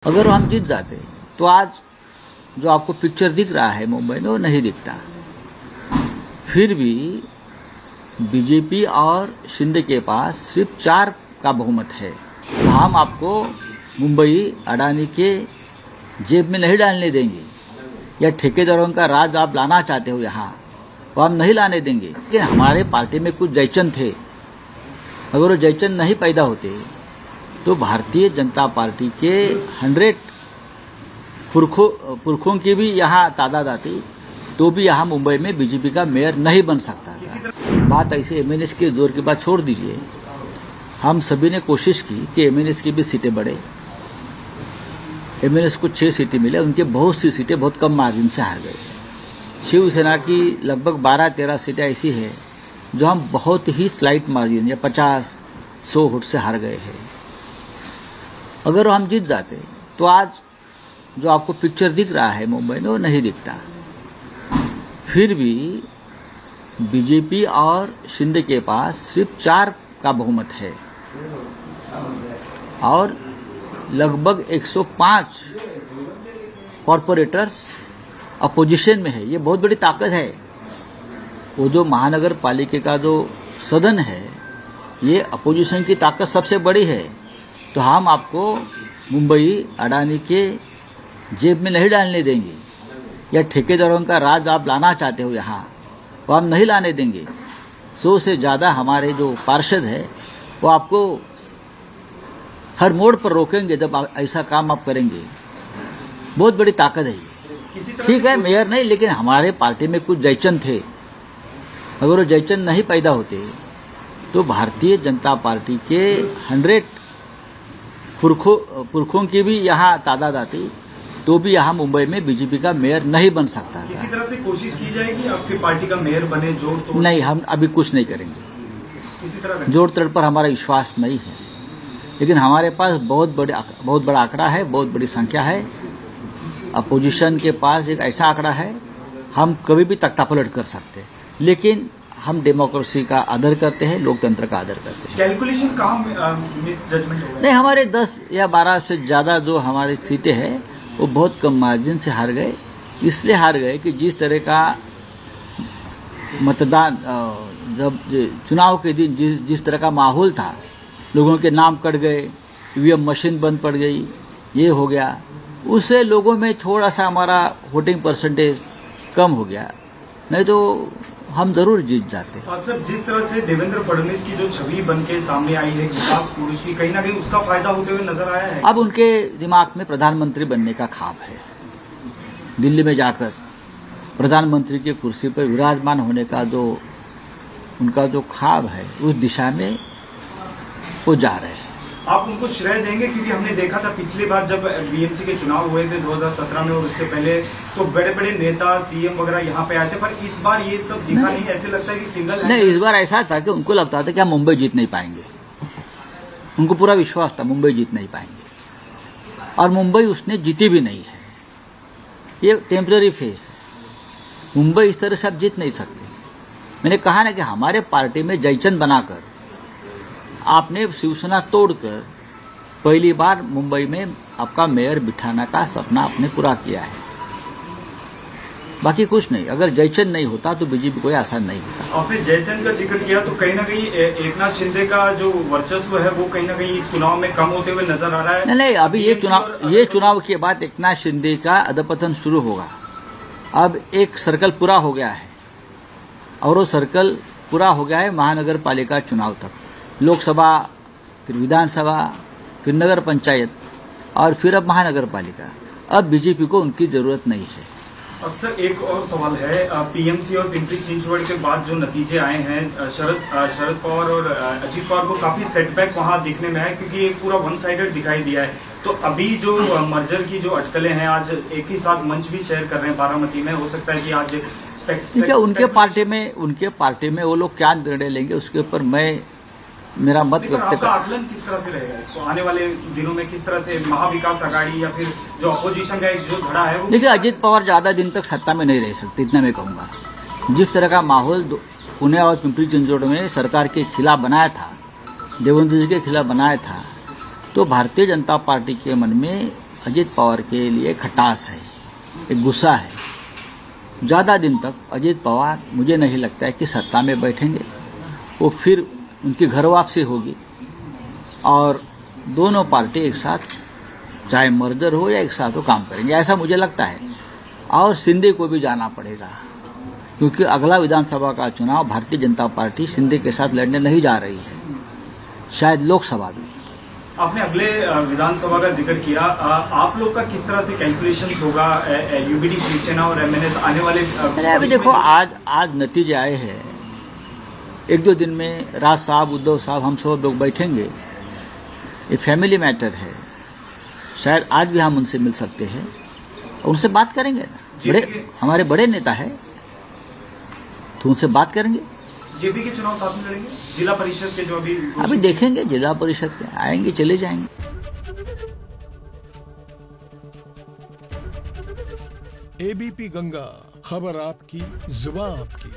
अगर हम जीत जाते तो आज जो आपको पिक्चर दिख रहा है मुंबई में वो नहीं दिखता। फिर भी बीजेपी और शिंदे के पास सिर्फ 4 का बहुमत है। तो हम आपको मुंबई अडानी के जेब में नहीं डालने देंगे, या ठेकेदारों का राज आप लाना चाहते हो यहाँ, वो हम नहीं लाने देंगे। लेकिन हमारे पार्टी में कुछ जयचंद थे, अगर वो जयचंद नहीं पैदा होते तो भारतीय जनता पार्टी के 100 पुरखों की भी यहाँ तादाद आती, तो भी यहाँ मुंबई में बीजेपी का मेयर नहीं बन सकता था। बात ऐसे एमएनएस के जोर की बात छोड़ दीजिए। हम सभी ने कोशिश की कि एमएनएस की भी सीटें बढ़े। एमएनएस को 6 सीटें मिले, उनके बहुत सी सीटें बहुत कम मार्जिन से हार गए। शिवसेना की लगभग 12-13 सीटें ऐसी है जो हम बहुत ही स्लाइट मार्जिन या 50-100 वोट से हार गए हैं। अगर हम जीत जाते तो आज जो आपको पिक्चर दिख रहा है मुंबई में वो नहीं दिखता। फिर भी बीजेपी और शिंदे के पास सिर्फ 4 का बहुमत है और लगभग 105 कॉरपोरेटर्स अपोजिशन में है। ये बहुत बड़ी ताकत है। वो जो महानगर पालिका का जो सदन है, ये अपोजिशन की ताकत सबसे बड़ी है। तो हम आपको मुंबई अडानी के जेब में नहीं डालने देंगे, या ठेकेदारों का राज आप लाना चाहते हो यहाँ, वो हम नहीं लाने देंगे। 100 से ज्यादा हमारे जो पार्षद है वो आपको हर मोड़ पर रोकेंगे जब ऐसा काम आप करेंगे। बहुत बड़ी ताकत है। ठीक है, मेयर नहीं, लेकिन हमारे पार्टी में कुछ जयचंद थे, अगर वो जयचंद नहीं पैदा होते तो भारतीय जनता पार्टी के 100 पुरखों की भी यहाँ तादाद आती, तो भी यहाँ मुंबई में बीजेपी का मेयर नहीं बन सकता था। किसी तरह से कोशिश की जाएगी आपकी पार्टी का मेयर बने, जोड़ तोड़? नहीं, हम अभी कुछ नहीं करेंगे। किसी तरह जोड़ तोड़ पर हमारा विश्वास नहीं है, लेकिन हमारे पास बहुत बड़ा आंकड़ा है, बहुत बड़ी संख्या है। अपोजिशन के पास एक ऐसा आंकड़ा है, हम कभी भी तख्तापलट कर सकते हैं, लेकिन हम डेमोक्रेसी का आदर करते हैं, लोकतंत्र का आदर करते हैं। कैलकुलेशन कहाँ मिस जजमेंट होगा? नहीं, हमारे 10 या 12 से ज्यादा जो हमारी सीटें हैं वो बहुत कम मार्जिन से हार गए। इसलिए हार गए कि जिस तरह का मतदान जब चुनाव के दिन जिस तरह का माहौल था, लोगों के नाम कट गए, ईवीएम मशीन बंद पड़ गई, ये हो गया, उससे लोगों में थोड़ा सा हमारा वोटिंग परसेंटेज कम हो गया। नहीं तो हम जरूर जीत जाते। और सर, जिस तरह से देवेंद्र फडणवीस की जो छवि बन के सामने आई है विकास पुरुष की, कहीं ना कहीं उसका फायदा होते हुए नजर आया है। अब उनके दिमाग में प्रधानमंत्री बनने का ख्वाब है। दिल्ली में जाकर प्रधानमंत्री की कुर्सी पर विराजमान होने का जो उनका जो ख्वाब है, उस दिशा में वो जा रहे हैं। आप उनको श्रेय देंगे? क्योंकि हमने देखा था पिछली बार जब बीएमसी के चुनाव हुए थे 2017 में, और उससे पहले तो बड़े बड़े नेता सीएम वगैरह यहाँ पे आए थे, पर इस बार ये सब दिखा नहीं। ऐसे लगता है कि सिंगल नहीं, इस बार ऐसा था कि उनको लगता था कि हम मुंबई जीत नहीं पाएंगे। उनको पूरा विश्वास था मुंबई जीत नहीं पाएंगे, और मुंबई उसने जीती भी नहीं है। ये टेम्पररी फेस है। मुंबई इस तरह से आप जीत नहीं सकते। मैंने कहा ना कि हमारे पार्टी में जयचंद बनाकर आपने शिवसेना तोड़कर पहली बार मुंबई में आपका मेयर बिठाने का सपना आपने पूरा किया है। बाकी कुछ नहीं। अगर जयचंद नहीं होता तो बीजेपी कोई आसान नहीं होता। आपने जयचंद का जिक्र किया तो कहीं ना कहीं एकनाथ शिंदे का जो वर्चस्व है वो कहीं ना कहीं इस चुनाव में कम होते हुए नजर आ रहा है। नहीं, अभी ये चुनाव के बाद एकनाथ शिंदे का अधपतन शुरू होगा। अब एक सर्कल पूरा हो गया है, और वो सर्कल पूरा हो गया है महानगर पालिका चुनाव तक। लोकसभा, फिर विधानसभा, फिर नगर पंचायत, और फिर अब महानगर पालिका। अब बीजेपी को उनकी जरूरत नहीं है। और सर, एक और सवाल है, पीएमसी और पिंपरी चिंचवड के बाद जो नतीजे आए हैं, शरद पवार और अजीत पवार को काफी सेटबैक वहां दिखने में है, क्योंकि एक पूरा वन साइडेड दिखाई दिया है। तो अभी जो मर्जर की जो अटकलें हैं, आज एक ही साथ मंच भी शेयर कर रहे हैं बारामती में। हो सकता है कि आज उनके पार्टी में वो लोग क्या निर्णय लेंगे उसके ऊपर मेरा मत व्यक्त कर। आकलन किस तरह से रहेगा इसको आने वाले दिनों में? किस तरह से महाविकास आघाड़ी या फिर जो अपोजिशन का एक जो धड़ा है वो? देखिए, अजीत पवार ज्यादा दिन तक सत्ता में नहीं रह सकते, इतना मैं कहूंगा। जिस तरह का माहौल पुणे और पिंपरी चिंचवड में सरकार के खिलाफ बनाया था, देवेंद्र जी के खिलाफ बनाया था, तो भारतीय जनता पार्टी के मन में अजीत पवार के लिए खटास है, एक गुस्सा है। ज्यादा दिन तक अजीत पवार मुझे नहीं लगता है कि सत्ता में बैठेंगे। वो फिर उनकी घर वापसी होगी और दोनों पार्टी एक साथ, चाहे मर्जर हो या एक साथ हो, काम करेंगे, ऐसा मुझे लगता है। और शिंदे को भी जाना पड़ेगा, क्योंकि अगला विधानसभा का चुनाव भारतीय जनता पार्टी शिंदे के साथ लड़ने नहीं जा रही है, शायद लोकसभा भी। आपने अगले विधानसभा का जिक्र किया, आप लोग का किस तरह से कैलकुलेशन होगा यूबीडी शिवसेना और एमएनएस आने वाले? अभी देखो, आज नतीजे आए हैं। एक दो दिन में राज साहब, उद्धव साहब, हम सब लोग बैठेंगे। ये फैमिली मैटर है, शायद आज भी हम उनसे मिल सकते हैं और उनसे बात करेंगे ना। हमारे बड़े नेता है तो उनसे बात करेंगे। जेपी के चुनाव साथ में लड़ेंगे, जिला परिषद के जो अभी देखेंगे, जिला परिषद के आएंगे चले जाएंगे। एबीपी गंगा, खबर आपकी, जुबान आपकी।